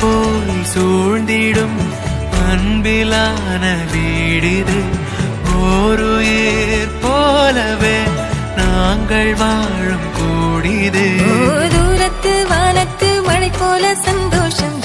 போல் சூழ்ந்திடும் அன்பிலான வீடிது ஓருயிர் போலவே நாங்கள் வாழும் கூடிது தூரத்து வானத்து மழை போல சந்தோஷம்